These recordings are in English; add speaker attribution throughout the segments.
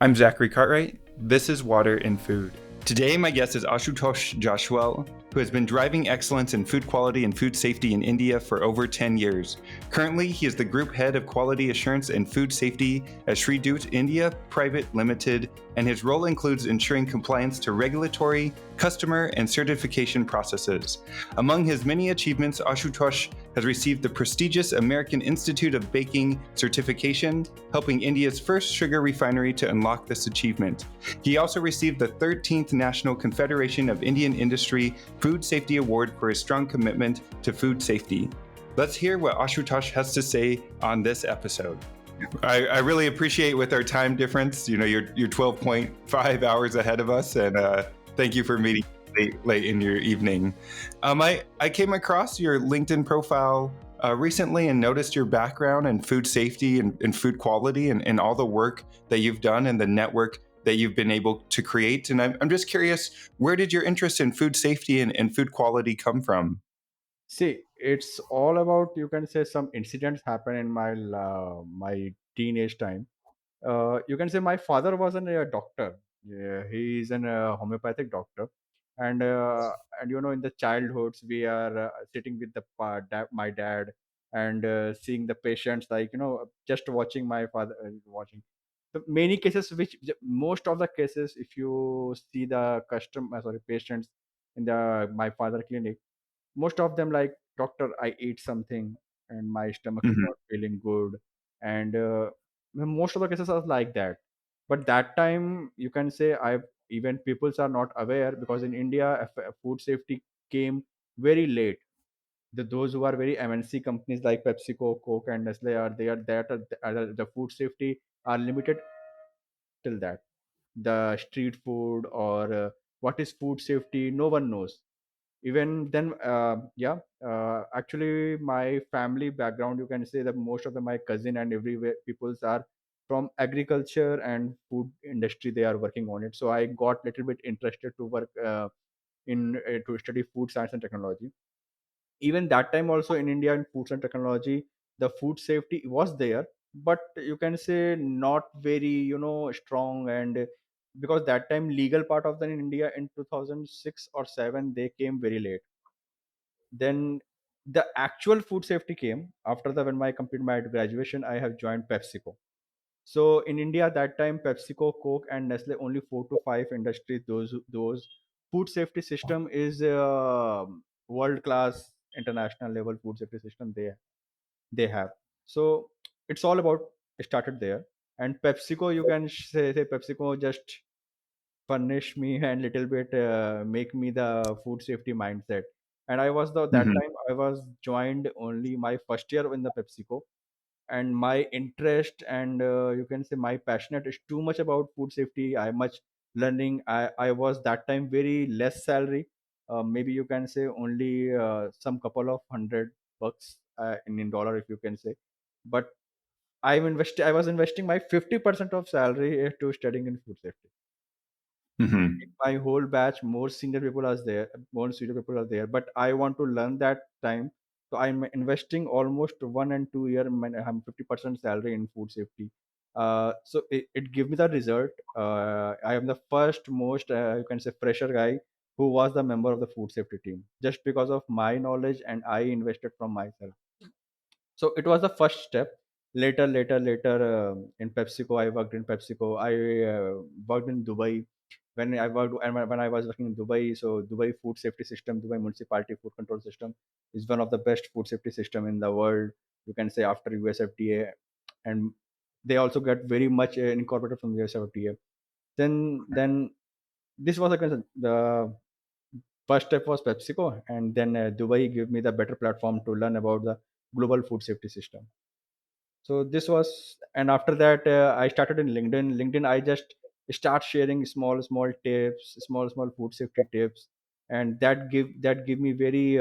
Speaker 1: I'm Zachary Cartwright. This is Water and Food. Today, my guest is Ashutosh Jaiswal, who has been driving excellence in food quality and food safety in India for over 10 years. Currently, he is the Group Head of Quality Assurance and Food Safety at Sri Dut India Private Limited, and his role includes ensuring compliance to regulatory, customer, and certification processes. Among his many achievements, Ashutosh has received the prestigious American Institute of Baking certification, helping India's first sugar refinery to unlock this achievement. He also received the 13th National Confederation of Indian Industry Food Safety Award for his strong commitment to food safety. Let's hear what Ashutosh has to say on this episode. I really appreciate with our time difference. You're 12.5 hours ahead of us, and thank you for meeting late in your evening. I came across your LinkedIn profile recently and noticed your background in food safety and food quality and all the work that you've done and the network that you've been able to create. And I'm just curious, where did your interest in food safety and food quality come from?
Speaker 2: See, it's all about, you can say, some incidents happen in my teenage time. You can say my father was a doctor. Yeah, he's an homeopathic doctor, and in the childhoods we are sitting with my dad and seeing the patients, like just watching my father watching the many cases, which most of the cases, if you see the patients in the my father clinic, most of them like, doctor, I ate something and my stomach is
Speaker 1: Mhm.
Speaker 2: not feeling good. And most of the cases are like that. But that time, you can say, I even peoples are not aware, because in India food safety came very late. Those who are very MNC companies like PepsiCo, Coke, and Nestle are they are that the food safety are limited till that. The street food, or what is food safety, no one knows. Even then, actually my family background, you can say that most of my cousin and everywhere peoples are from agriculture and food industry, they are working on it. So I got little bit interested to work in to study food science and technology. Even that time also, in India, in foods and technology, the food safety was there, but you can say not very strong. And because that time legal part of the in India in 2006 or 7, they came very late. Then the actual food safety came after the when I completed my graduation. I have joined PepsiCo. So in India that time, PepsiCo, Coke, and Nestle, only 4 to 5 industries. Those food safety system is world class, international level food safety system they have. So it's all about started there. And PepsiCo, you can say PepsiCo just punish me and little bit make me the food safety mindset. And I was the that
Speaker 1: Mhm.
Speaker 2: time I was joined only my first year in the PepsiCo. And my interest and you can say my passionate is too much about food safety. I much learning. I was that time very less salary. Maybe you can say only some couple of $100 in dollar, if you can say. But I was investing my 50% of salary to studying in food safety.
Speaker 1: Mhm.
Speaker 2: My whole batch, more senior people are there, but I want to learn that time. So I'm investing almost 1 and 2 year, I'm 50% salary in food safety. So it give me the result. I am the first most you can say fresher guy who was the member of the food safety team, just because of my knowledge, and I invested from myself. So it was the first step. Later, in PepsiCo, I worked in PepsiCo. I worked in Dubai. When I was working in Dubai, so Dubai food safety system, Dubai municipality food control system, is one of the best food safety system in the world. You can say after USFDA, and they also get very much incorporated from USFDA. Then this was the first step was PepsiCo, and then Dubai gave me the better platform to learn about the global food safety system. So this was, and after that I started in LinkedIn. I just start sharing small tips, small food safety tips. And that give me very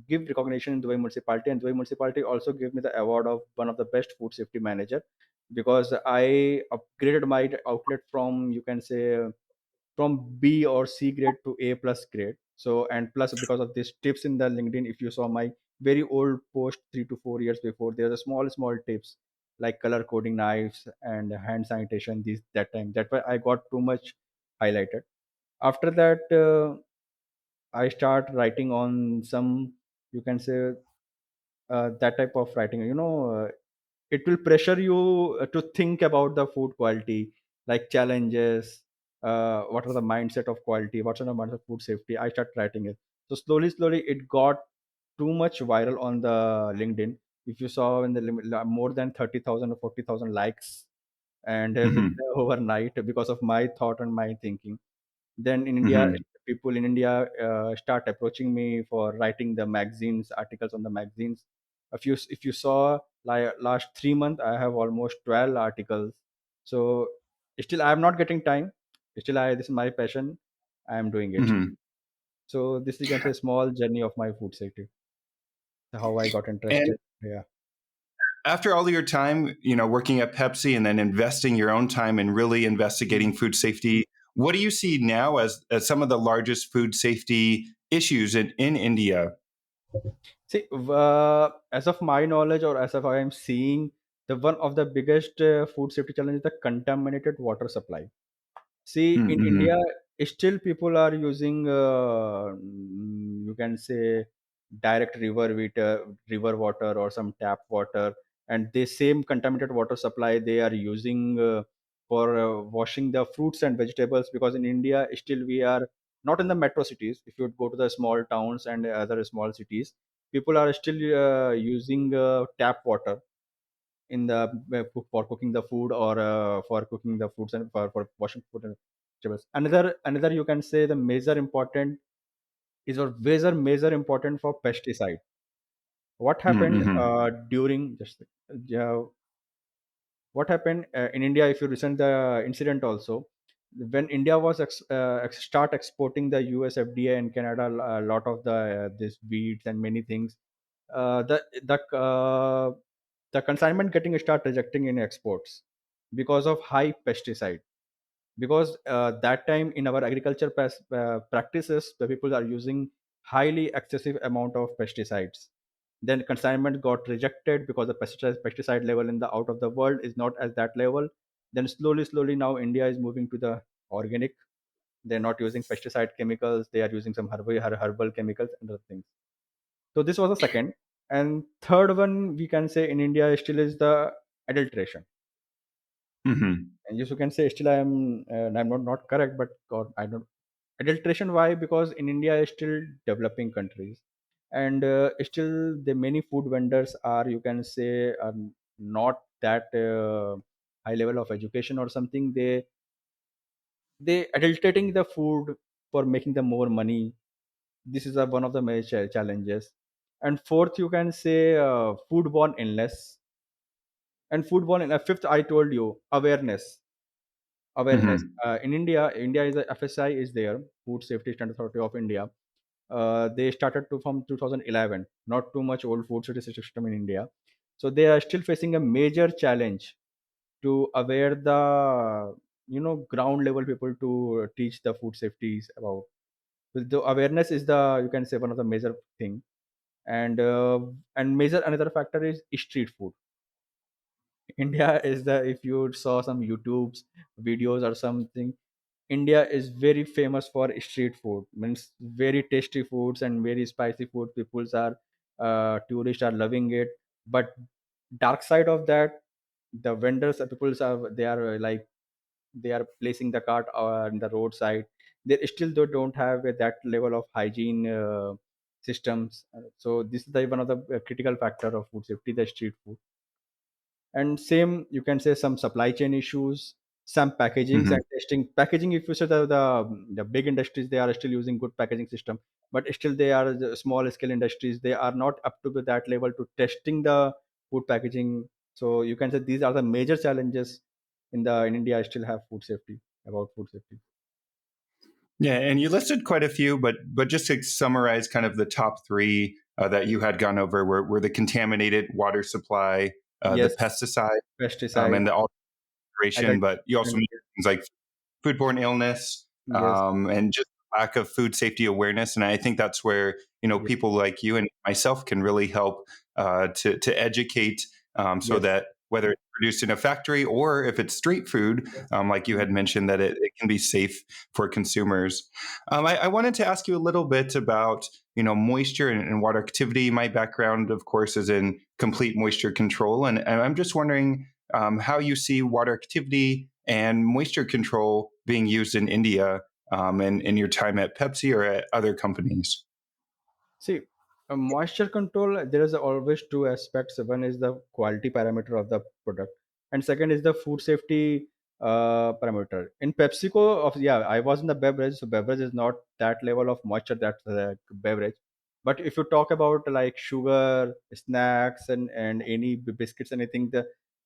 Speaker 2: give recognition in Dubai municipality. And Dubai municipality also gave me the award of one of the best food safety manager, because I upgraded my outlet from, you can say, from B or C grade to A plus grade. So, and plus, because of these tips in the LinkedIn, if you saw my very old post 3 to 4 years before, there's a small tips. like color coding knives and hand sanitation. These that time that why I got too much highlighted. After that, I start writing on some, you can say, that type of writing. It will pressure you to think about the food quality, like challenges, what are the mindset of quality, what's the mindset of food safety. I start writing it. So slowly it got too much viral on the LinkedIn. If you saw in the more than 30,000 or 40,000 likes, and with
Speaker 1: Hmm.
Speaker 2: overnight, because of my thought and my thinking. Then in India,
Speaker 1: Hmm.
Speaker 2: people in India start approaching me for writing the magazines, articles on the magazines. If you saw, like last 3 months, I have almost 12 articles. So still I am not getting time. Still, I this is my passion. I am doing it.
Speaker 1: Hmm.
Speaker 2: So this, you can say, small journey of my food safety, how I got
Speaker 1: And
Speaker 2: interested. Yeah.
Speaker 1: after all of your time, working at Pepsi and then investing your own time in really investigating food safety, what do you see now as some of the largest food safety issues in India?
Speaker 2: See, as of my knowledge, or as of I am seeing, the one of the biggest food safety challenge is the contaminated water supply. See, in
Speaker 1: Mm-hmm.
Speaker 2: India, still people are using, you can say, direct river water or some tap water, and the same contaminated water supply they are using for washing the fruits and vegetables. Because in India, still we are not in the metro cities. If you go to the small towns and other small cities, people are still using tap water in the for cooking the food, or for cooking the foods, and for washing food and vegetables. Another, you can say, the major important is, or major important for pesticide. What happened
Speaker 1: Mm-hmm.
Speaker 2: during just uh, what happened in India? If you listen the incident also, when India was start exporting the US FDA and Canada a lot of the this weeds and many things, the consignment getting start rejecting in exports because of high pesticide. Because that time in our agriculture practices, the people are using highly excessive amount of pesticides. Then consignment got rejected because the pesticide level in the out of the world is not at that level. Then slowly now India is moving to the organic. They're not using pesticide chemicals, they are using some herbal chemicals and other things. So this was the second. And third one, we can say, in India still is the adulteration.
Speaker 1: Mm-hmm.
Speaker 2: And yes, you can say still I'm not correct, but God, I don't. Adulteration, why? Because in India is still developing countries, and still the many food vendors are, you can say, are not that high level of education or something. They adulterating the food for making them more money. This is one of the major challenges. And fourth, you can say, foodborne illness. And foodborne, fifth, I told you, awareness.
Speaker 1: Mm-hmm.
Speaker 2: In India is a FSI is there, Food Safety Standard Authority of India. They started to from 2011, not too much old food safety system in India. So they are still facing a major challenge to aware the, ground level people to teach the food safeties about. The awareness is the, you can say, one of the major thing. And major another factor is street food. India is the, if you saw some YouTube's videos or something, India is very famous for street food. Means very tasty foods and very spicy food. People's are tourists are loving it. But dark side of that, the vendors, people's are, they are like, they are placing the cart on the roadside. They still don't have that level of hygiene systems. So this is the one of the critical factor of food safety, the street food. And same, you can say, some supply chain issues, some packagings
Speaker 1: Mm-hmm.
Speaker 2: and testing. Packaging, if you say the big industries, they are still using good packaging system, but still they are the small scale industries, they are not up to that level to testing the food packaging. So you can say these are the major challenges in India. I still have food safety, about food safety.
Speaker 1: Yeah, and you listed quite a few, but just to summarize, kind of the top three that you had gone over were the contaminated water supply, the
Speaker 2: Yes,
Speaker 1: pesticide,
Speaker 2: pesticide,
Speaker 1: and the alteration.
Speaker 2: adult,
Speaker 1: But you also
Speaker 2: and
Speaker 1: mentioned things like foodborne illness,
Speaker 2: yes,
Speaker 1: and just lack of food safety awareness. And I think that's where
Speaker 2: yes,
Speaker 1: people like you and myself can really help to educate, so
Speaker 2: yes,
Speaker 1: that whether it's produced in a factory, or if it's street food, like you had mentioned, that it can be safe for consumers. I wanted to ask you a little bit about moisture and water activity. My background, of course, is in complete moisture control, and I'm just wondering how you see water activity and moisture control being used in India, and in your time at Pepsi or at other companies.
Speaker 2: See, moisture control, there is always two aspects. One is the quality parameter of the product, and second is the food safety parameter. In PepsiCo, yeah, I was in the beverage, so beverage is not that level of moisture that beverage. But if you talk about like sugar, snacks, and any biscuits, anything,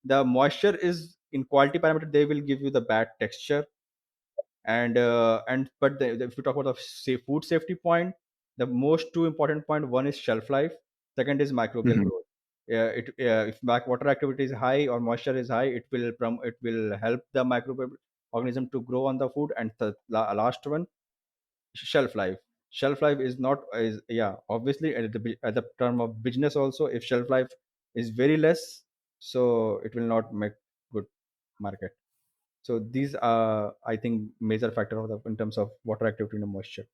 Speaker 2: the moisture is in quality parameter. They will give you the bad texture, and but if you talk about the food safety point, the most two important point, one is shelf life, second is microbial
Speaker 1: Mhm.
Speaker 2: growth. It If water activity is high or moisture is high, it will help the microbial organism to grow on the food. And the last one, shelf life. Shelf life is not is yeah, obviously at at the term of business also, if shelf life is very less, so it will not make good market. So these are, I think, major factor of in terms of water activity and moisture.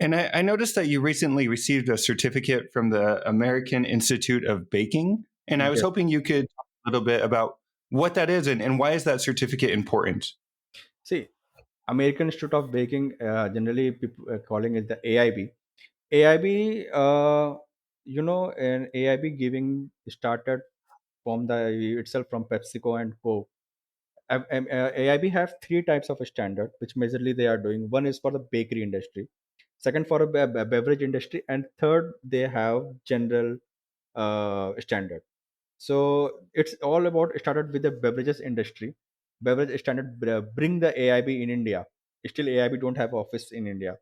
Speaker 1: And I noticed that you recently received a certificate from the American Institute of Baking, and I was
Speaker 2: Yes.
Speaker 1: hoping you could talk a little bit about what that is, and why is that certificate important?
Speaker 2: See, American Institute of Baking, generally people calling it the AIB. AIB, and AIB giving started from the itself from PepsiCo and Coke. AIB have three types of standard, which majorly they are doing. One is for the bakery industry, second for a beverage industry, and third they have general standard. So it's all about started with the beverages industry. Beverage standard bring the AIB in India. Still, AIB don't have office in India.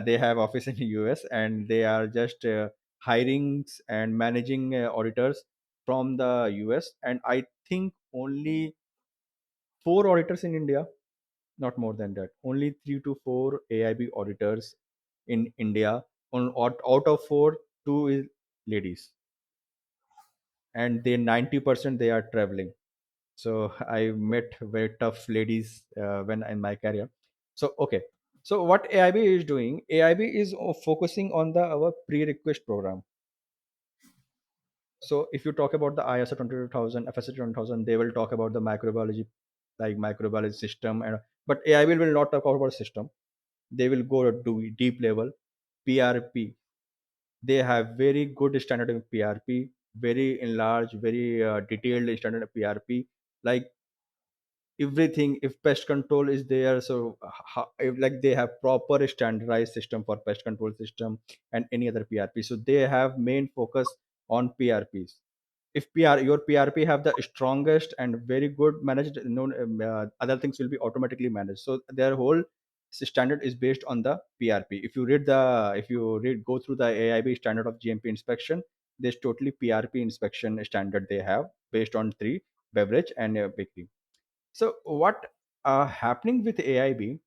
Speaker 2: They have office in the US, and they are just hiring and managing auditors from the US. And I think only four auditors in India, not more than that. Only 3 to 4 AIB auditors in India. Out of four, two is ladies, and they 90% they are traveling. So I met very tough ladies when in my career. So okay, so what AIB is doing, AIB is focusing on the our pre-request program. So if you talk about the ISO 22000, FSC 20000, they will talk about the microbiology, like microbiology system, and but AIB will not talk about system. They will go to deep level. PRP, they have very good standard of PRP, very enlarged, very detailed standard of PRP. Like everything, if pest control is there, so if, like they have proper standardized system for pest control system and any other PRP. So they have main focus on PRPs. If your PRP have the strongest and very good managed, other things will be automatically managed. So their whole standard is based on the PRP. If you read go through the AIB standard of GMP inspection, there's totally PRP inspection standard they have based on three: beverage and bakery. So what happening with AIB?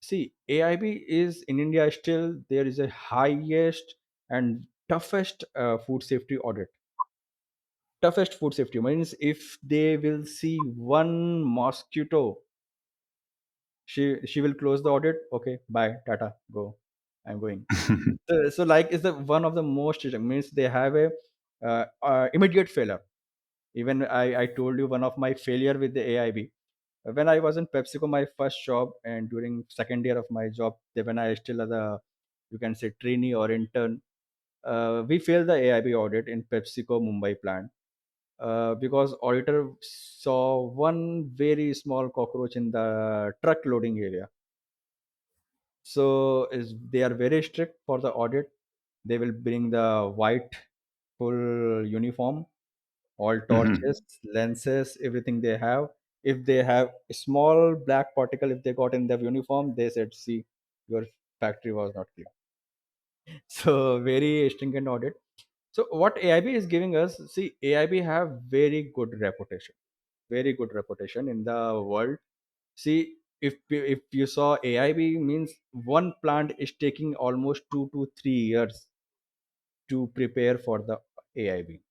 Speaker 2: See, AIB is in India still there is a highest and toughest food safety audit. Toughest food safety means if they will see one mosquito, she will close the audit. Okay, bye, tata, go. I'm going. So like is the one of the most means they have a immediate failure. Even I told you one of my failure with the AIB. When I was in PepsiCo, my first job, and during second year of my job, when I still as a, you can say, trainee or intern, we failed the AIB audit in PepsiCo Mumbai plant because auditor saw one very small cockroach in the truck loading area. So is they are very strict for the audit. They will bring the white full uniform, all
Speaker 1: Mhm.
Speaker 2: torches, lenses, everything they have. If they have a small black particle, if they got in their uniform, they said, "See, your factory was not clean." So very stringent audit. So what AIB is giving us, see, AIB have very good reputation in the world. See, if you saw AIB means one plant is taking almost 2 to 3 years to prepare for the AIB.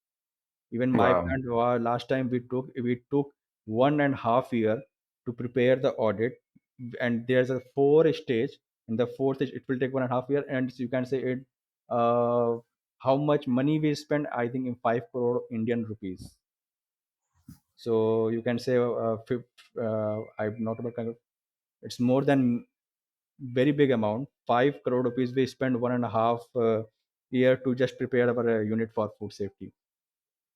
Speaker 2: Even my
Speaker 1: Wow.
Speaker 2: plant, last time we took 1.5 year to prepare the audit, and there's a four stage. In the fourth stage, it will take 1.5 year, and you can say it. Uh, how much money we spend? I think in 5 crore Indian rupees. So you can say, I'm not about kind of. It's more than very big amount. 5 crore rupees we spend 1.5 year to just prepare our unit for food safety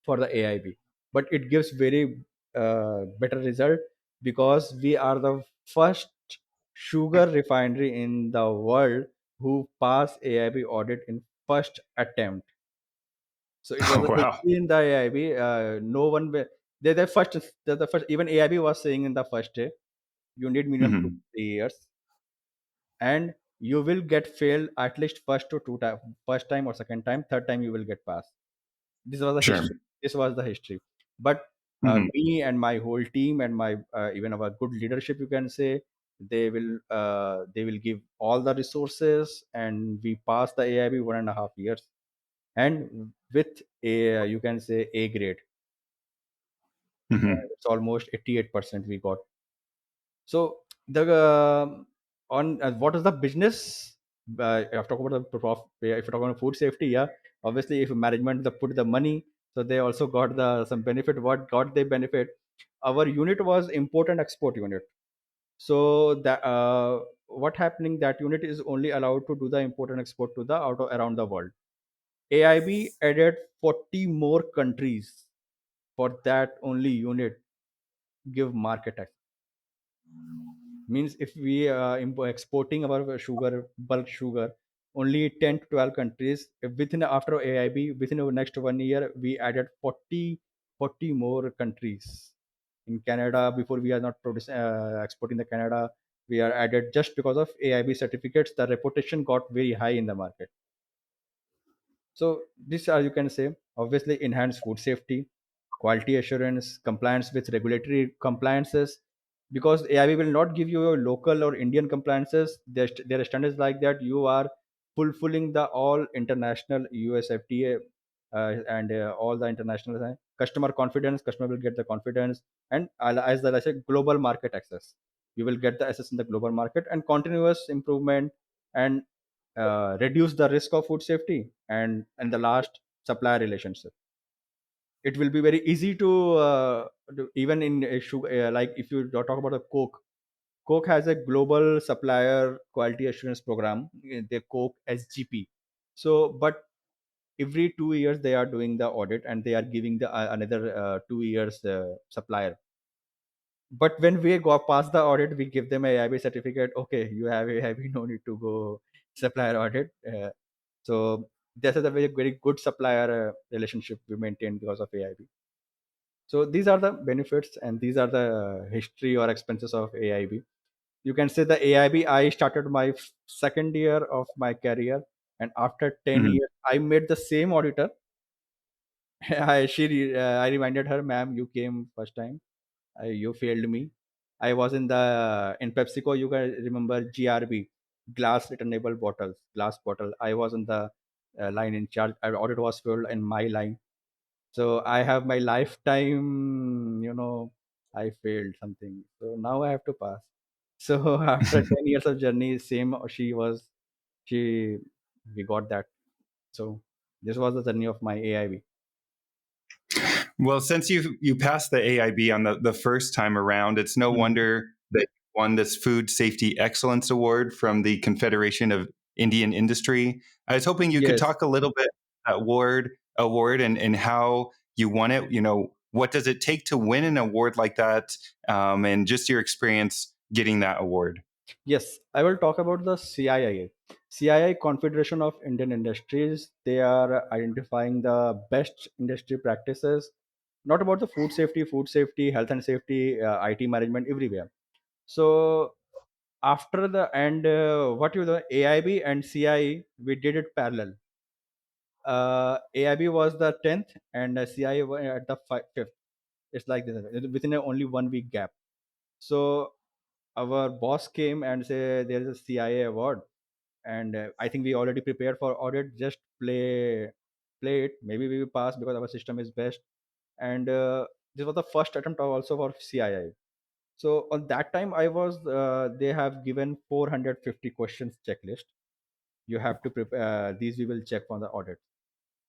Speaker 2: for the AIB. But it gives very better result because we are the first sugar refinery in the world who passed AIB audit in first attempt. So it was
Speaker 1: Oh,
Speaker 2: a
Speaker 1: wow.
Speaker 2: history in the AIB. No one they're the first. They're the first. Even AIB was saying in the first day, you need minimum two
Speaker 1: Mhm.
Speaker 2: 3 years, and you will get failed at least first to two time, first time or second time, third time you will get passed. This was the
Speaker 1: Sure.
Speaker 2: history. This was the history. But
Speaker 1: Mhm.
Speaker 2: me and my whole team and my even our good leadership, you can say, they will give all the resources, and we pass the AIB 1.5 years, and with a you can say A grade.
Speaker 1: Mhm.
Speaker 2: It's almost 88% we got. So the on what is the business? If I talk about if you talk about food safety, yeah, obviously if management they put the money, so they also got the some benefit. What got they benefit? Our unit was import and export unit. So that what happening, that unit is only allowed to do the import and export to the out of, around the world. AIB added 40 more countries for that only unit give market access. Means if we exporting our sugar, bulk sugar, only 10 to 12 countries, if within after AIB, within our next 1 year we added 40 more countries. In Canada, before we are not producing exporting the Canada, we are added just because of AIB certificates. The reputation got very high in the market. So this are, you can say, obviously enhance food safety, quality assurance, compliance with regulatory compliances. Because AIB will not give you a local or Indian compliances. Their standards like that you are fulfilling the all international USFTA and all the international customer confidence. Customer will get the confidence, and as I said, global market access. You will get the access in the global market and continuous improvement, and reduce the risk of food safety, and the last, supplier relationship. It will be very easy to even in a sugar, like if you talk about the Coke has a global supplier quality assurance program, the Coke SGP. So but every 2 years they are doing the audit, and they are giving the another 2 years supplier. But when we go past the audit, we give them a AIB certificate. Okay, you have AIB, no need to go supplier audit. So this is a very good supplier relationship we maintain because of AIB. So these are the benefits, and these are the history or expenses of AIB. You can say the AIB. I started my second year of my career, and after 10
Speaker 1: Mhm.
Speaker 2: years, I met the same auditor. I reminded her, ma'am, you came first time. You failed me. I was in PepsiCo. You guys remember GRB, glass returnable bottles, glass bottle. I was in the line in charge. Our audit was filled in my line. So I have my lifetime. I failed something. So now I have to pass. So after 10 years of journey, same she we got that. So this was the journey of my AIB.
Speaker 1: Well, since you passed the AIB on the first time around, it's no
Speaker 2: Hmm.
Speaker 1: wonder that you won this Food Safety Excellence Award from the Confederation of Indian Industry. I was hoping you could
Speaker 2: Yes.
Speaker 1: talk a little bit about award and how you won it. What does it take to win an award like that, and just your experience getting that award.
Speaker 2: Yes, I will talk about the CII. CII, Confederation of Indian Industries. They are identifying the best industry practices, not about the food safety, health and safety, IT management, everywhere. So after the and what you the AIB and CII, we did it parallel. AIB was the 10th, and CII was at the 5th. It's like this within only 1 week gap. So our boss came and said there is a CIA award, and I think we already prepared for audit. Just play it. Maybe we will pass because our system is best. And this was the first attempt also for CII. So on that time, I was they have given 450 questions checklist. You have to prepare these. We will check on the audit.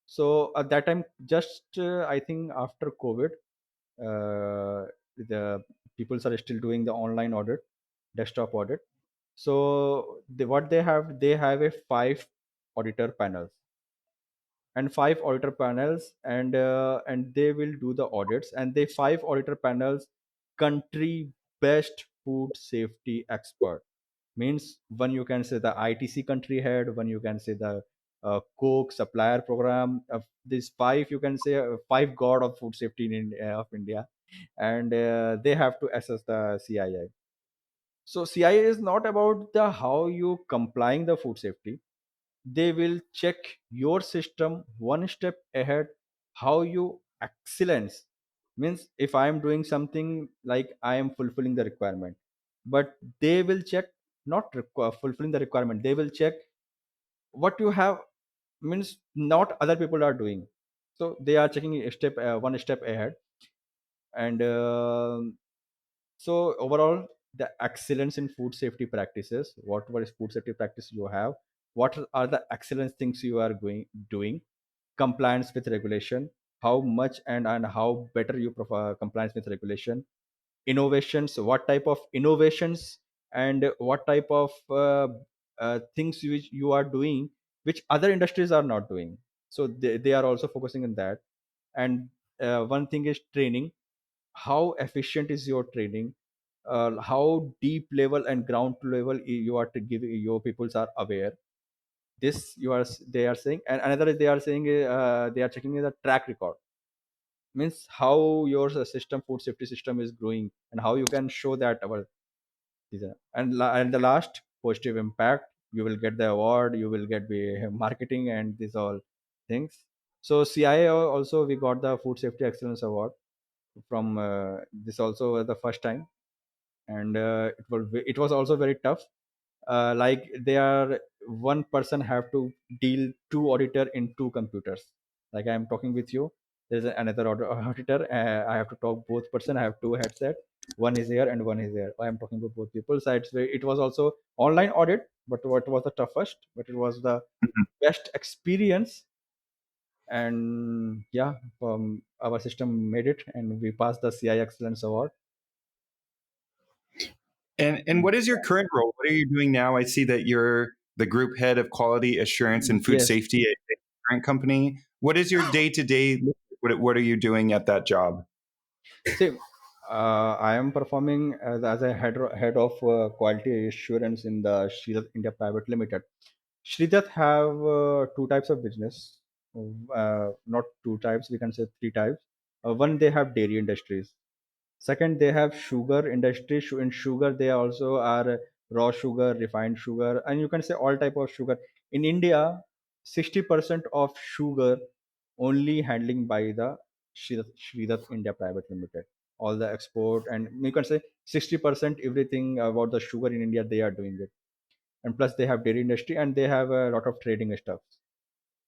Speaker 2: So at that time, just I think after COVID, the people are still doing the online audit, desktop audit. So what they have a five auditor panels and five auditor panels, and they will do the audits, and they five auditor panels country best food safety expert. Means one you can say the ITC country head, one you can say the Coke supplier program. These five you can say five god of food safety of India, and they have to assess the CII. So CII is not about the how you complying the food safety. They will check your system one step ahead. How you excellence, means if I am doing something like I am fulfilling the requirement, but they will check not fulfilling the requirement, they will check what you have, means not other people are doing. So they are checking a step one step ahead. And so overall, the excellence in food safety practices, whatever is food safety practice you have, what are the excellence things you are doing, compliance with regulation, how much and how better you compliance with regulation, innovations, what type of innovations, and what type of things which you are doing, which other industries are not doing. So they are also focusing on that. And one thing is training. How efficient is your training? How deep level and ground level you are to give your peoples are aware. This you are they are saying. And another is they are saying they are checking the track record, means how your system food safety system is growing and how you can show that our and the last positive impact, you will get the award, you will get the marketing and these all things. So CIA also we got the food safety excellence award from this also the first time. And it was also very tough. Like they are one person have to deal two auditor in two computers. Like I am talking with you, there's another auditor. I have to talk both person. I have two headset, one is here and one is there. I am talking to both people. So it was also online audit, but what was the toughest, but it was the best experience. And yeah, our system made it and we passed the CI excellence award.
Speaker 1: And what is your current role? What are you doing now? I see that you're the group head of quality assurance and food
Speaker 2: Yes.
Speaker 1: safety at a current company. What is your day to day? What are you doing at that job?
Speaker 2: See, I am performing as a head of quality assurance in the Shridath India Private Limited. Shridath have two types of business, not two types, we can say three types. One, they have dairy industries. Second, they have sugar industry. In sugar, they also are raw sugar, refined sugar, and you can say all type of sugar. In India, 60% of sugar only handling by the Shridath India Private Limited. All the export, and you can say 60% everything about the sugar in India they are doing it. And plus they have dairy industry and they have a lot of trading stuff.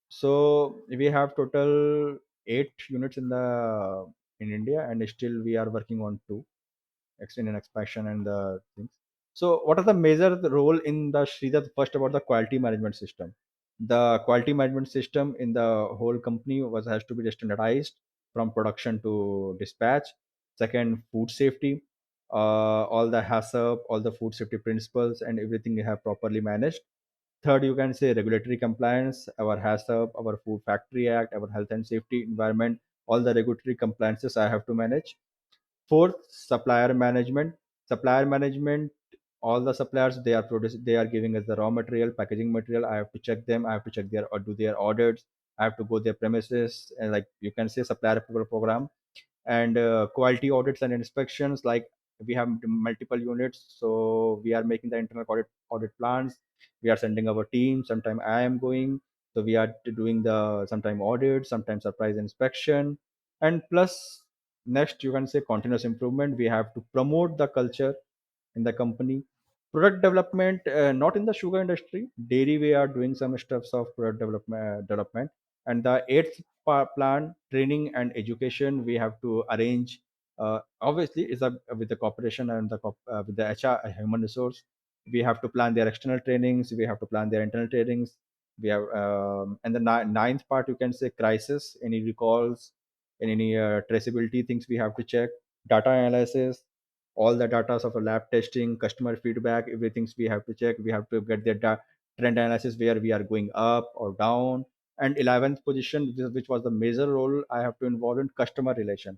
Speaker 2: So we have total 8 units in India, and still we are working on two extend and expansion and the things. So, what are the major role in the Sridhar? First, about the quality management system. The quality management system in the whole company was has to be standardized from production to dispatch. Second, food safety. All the HACCP, all the food safety principles, and everything we have properly managed. Third, you can say regulatory compliance, our HACCP, our Food Factory Act, our health and safety environment, all the regulatory compliances I have to manage. Fourth, supplier management. Supplier management, all the suppliers they are producing, they are giving us the raw material, packaging material. I have to check them. I have to check their or do their audits. I have to go their premises, and like you can say supplier approval program. And quality audits and inspections, like we have multiple units, so we are making the internal audit plans. We are sending our team. Sometime I am going, so we are doing the sometime audit, sometimes surprise inspection. And plus, next you can say continuous improvement. We have to promote the culture in the company. Product development, not in the sugar industry, dairy we are doing some stuffs of product development. And the eighth plan training and education. We have to arrange. Obviously, is a with the cooperation and with the HR human resource. We have to plan their external trainings. We have to plan their internal trainings. We have and the ninth part, you can say, crisis, any recalls and any traceability things we have to check, data analysis, all the data of a lab testing, customer feedback, everything we have to check. We have to get the trend analysis where we are going up or down. And 11th position, which was the major role, I have to involve in customer relation.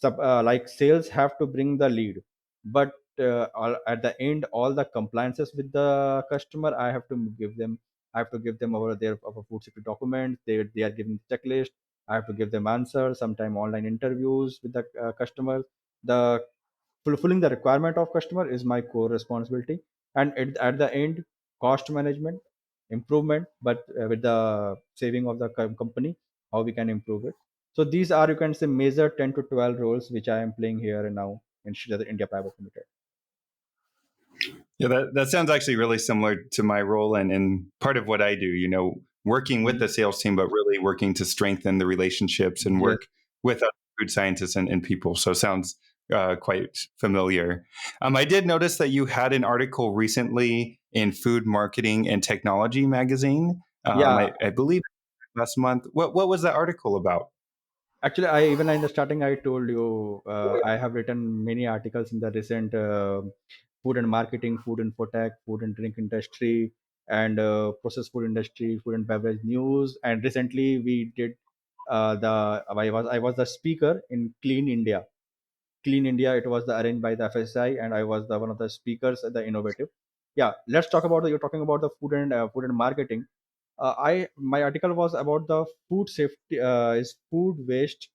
Speaker 2: Like sales have to bring the lead, but at the end, all the compliances with the customer, I have to give them over their of a food safety document. They are giving the checklist. I have to give them answers, sometime online interviews with the customers. The fulfilling the requirement of customer is my core responsibility. And at the end, cost management, improvement, but with the saving of the company, how we can improve it. So these are, you can say, major 10 to 12 roles which I am playing here and now in Sridhar India Private Limited.
Speaker 1: Yeah, that sounds actually really similar to my role and part of what I do, working with
Speaker 2: Mhm.
Speaker 1: the sales team, but really working to strengthen the relationships and
Speaker 2: Yes.
Speaker 1: work with other food scientists and people. So sounds quite familiar. I did notice that you had an article recently in Food Marketing and Technology magazine.
Speaker 2: Yeah.
Speaker 1: I believe last month. What was that article about?
Speaker 2: Actually, I even in the starting I told you I have written many articles in the recent food and marketing, food infotech, food and drink industry, and processed food industry, food and beverage news. And recently we did the I was the speaker in Clean India. Clean India. It was the arranged by the FSI, and I was the one of the speakers at the innovative. Yeah, let's talk about you're talking about the food and marketing. I My article was about the food safety is food waste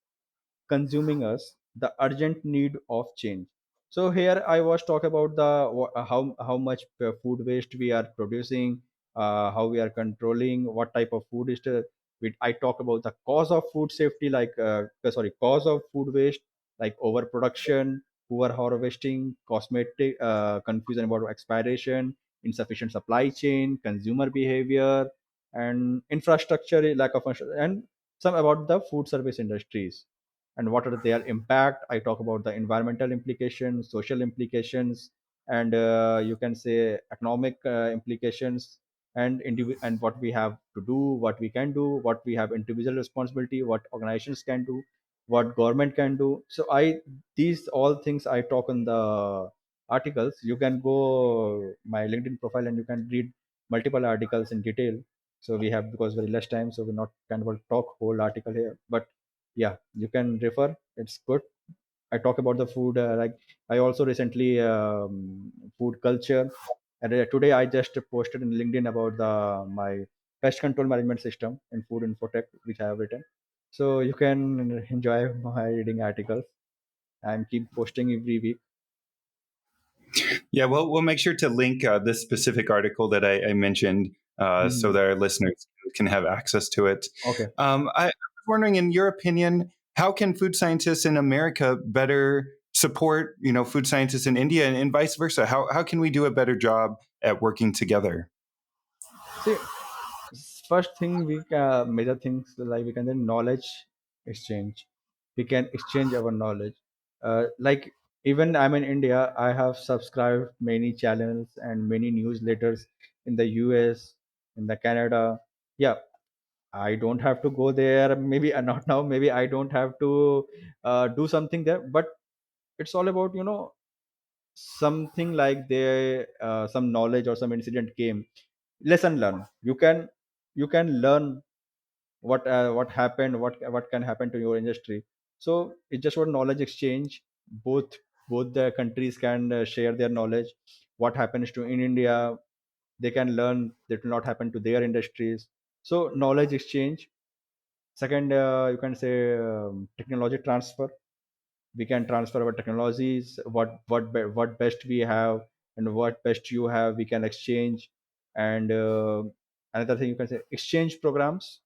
Speaker 2: consuming us, the urgent need of change. So here I was talk about the how much food waste we are producing, how we are controlling, what type of food is I talk about the cause of food safety, like cause of food waste, like overproduction, poor harvesting, cosmetic confusion about expiration, insufficient supply chain, consumer behavior, and infrastructure lack of and some about the food service industries and what are their impact. I talk about the environmental implications, social implications, and you can say economic implications, and and what we have to do, what we can do, what we have individual responsibility, what organizations can do, what government can do. So I these all things I talk in the articles. You can go my LinkedIn profile and you can read multiple articles in detail. So we have, because very less time, so we're not kind of talk whole article here, but yeah, you can refer, it's good. I talk about the food, like I also recently food culture. And today I just posted in LinkedIn about the my pest control management system in food infotech, which I have written. So you can enjoy my reading articles. I'm keep posting every week.
Speaker 1: Yeah, well, we'll make sure to link this specific article that I mentioned so
Speaker 2: Mhm.
Speaker 1: that our listeners can have access to it.
Speaker 2: Okay.
Speaker 1: I was wondering, in your opinion, how can food scientists in America better support, food scientists in India and vice versa? How can we do a better job at working together?
Speaker 2: See, first thing we can major things like we can then knowledge exchange. We can exchange our knowledge, like even I'm in India, I have subscribed many channels and many newsletters in the US, in the Canada. Yeah, I don't have to go there, maybe not now, maybe I don't have to do something there, but it's all about something like there some knowledge or some incident came, lesson learn. You can learn what happened, what can happen to your industry. So it's just what knowledge exchange. Both the countries can share their knowledge. What happens to in India, they can learn that will not happen to their industries. So knowledge exchange. Second, you can say technology transfer. We can transfer our technologies, what best we have and what best you have, we can exchange. And another thing, you can say exchange programs.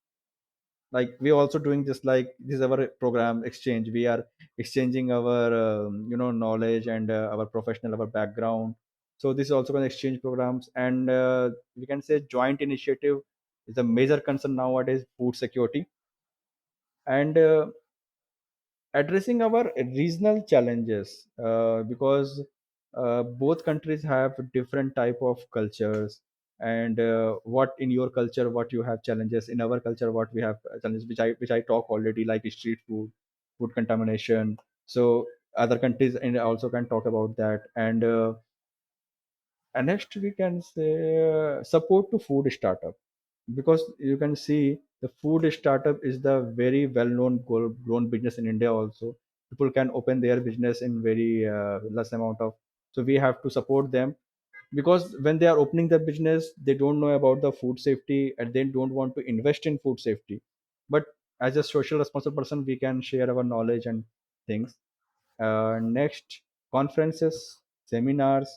Speaker 2: Like we also doing this, like this is our program exchange. We are exchanging our knowledge and our professional, our background. So this is also an exchange programs. And we can say joint initiative is a major concern nowadays, food security. and addressing our regional challenges, because both countries have different type of cultures, and what in your culture what you have challenges, in our culture what we have challenges, which I talk already, like street food contamination. So other countries and also can talk about that. And next we can say support to food startup, because you can see the food startup is the very well-known grown business in India also. People can open their business in very less amount of, so we have to support them, because when they are opening the business they don't know about the food safety and they don't want to invest in food safety. But as a social responsible person we can share our knowledge and things. Next, conferences, seminars,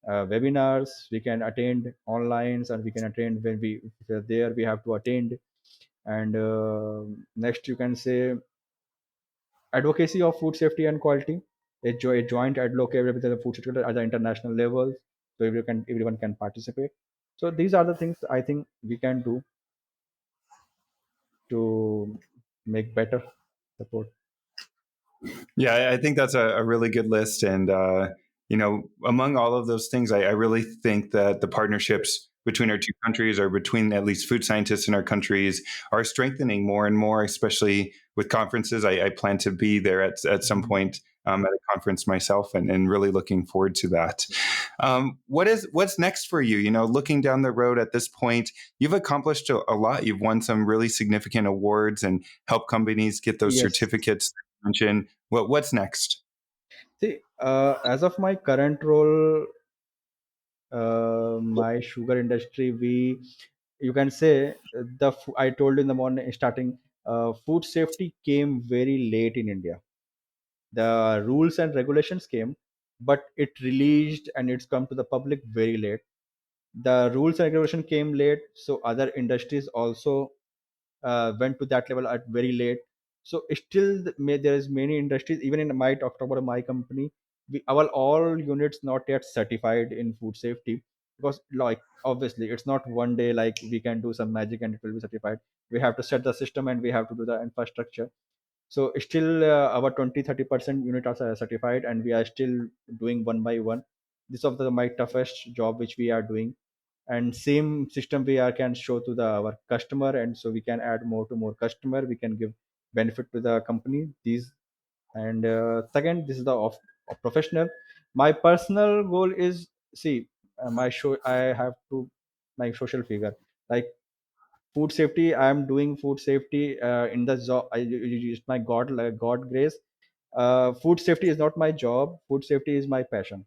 Speaker 2: webinars we can attend online, and we can attend when if we're there we have to attend. And next you can say advocacy of food safety and quality, a joint advocate with the food safety at the international level, so everyone can participate. So these are the things I think we can do to make better support.
Speaker 1: Yeah, I think that's a really good list. And, among all of those things, I really think that the partnerships between our two countries, or between at least food scientists in our countries, are strengthening more and more, especially with conferences. I plan to be there at some
Speaker 2: Mhm.
Speaker 1: point, at a conference myself, and really looking forward to that. What's next for you? Looking down the road at this point, you've accomplished a lot. You've won some really significant awards and helped companies get those
Speaker 2: Yes.
Speaker 1: certificates mentioned. What's next?
Speaker 2: See, as of my current role, my sugar industry, we, you can say, I told you in the morning starting, food safety came very late in India. The rules and regulations came, but it released and it's come to the public very late. The rules and regulation came late, so other industries also went to that level at very late. So still there is many industries, even in my talked about my company, our all units not yet certified in food safety, because like obviously it's not one day like we can do some magic and it will be certified. We have to set the system and we have to do the infrastructure. So still our 20-30% unit are certified and we are still doing one by one. This of the my toughest job which we are doing. And same system we are can show to the our customer, and so we can add more to more customer, we can give benefit to the company these. And second, this is the of professional. My personal goal is, see, my show I have to my social figure, like food safety. I am doing food safety in the job. It's my god, like god grace. Food safety is not my job, food safety is my passion.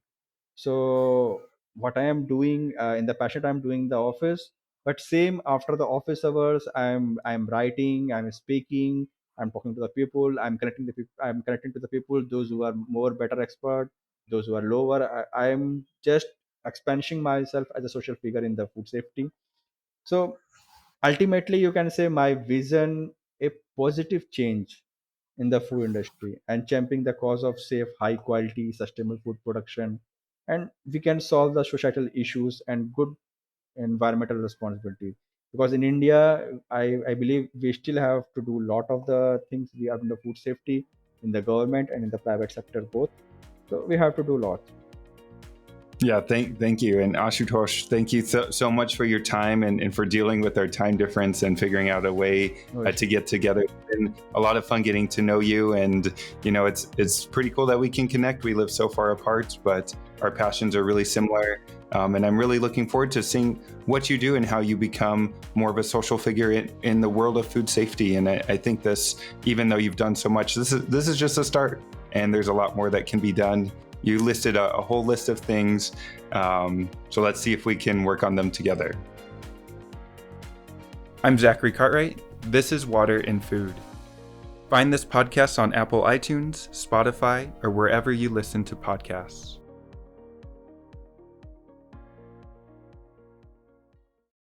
Speaker 2: So what I am doing in the passion, I'm doing the office, but same after the office hours, I'm writing, I'm speaking, I'm talking to the people, I'm connecting the people, I'm connecting to the people, those who are more better expert, those who are lower. I'm just expanding myself as a social figure in the food safety. So ultimately you can say my vision, a positive change in the food industry and championing the cause of safe, high quality, sustainable food production. And we can solve the societal issues and good environmental responsibility. Because in India, I believe we still have to do a lot of the things we have in the food safety in the government and in the private sector both. So we have to do a lot.
Speaker 1: Yeah, thank you. And Ashutosh, thank you so much for your time, and for dealing with our time difference and figuring out a way
Speaker 2: No issue.
Speaker 1: to get together. It's been a lot of fun getting to know you, and it's pretty cool that we can connect. We live so far apart, but our passions are really similar. And I'm really looking forward to seeing what you do and how you become more of a social figure in the world of food safety. And I think this, even though you've done so much, this is just a start, and there's a lot more that can be done. You listed a whole list of things. So let's see if we can work on them together. I'm Zachary Cartwright. This is Water in Food. Find this podcast on Apple iTunes, Spotify, or wherever you listen to podcasts.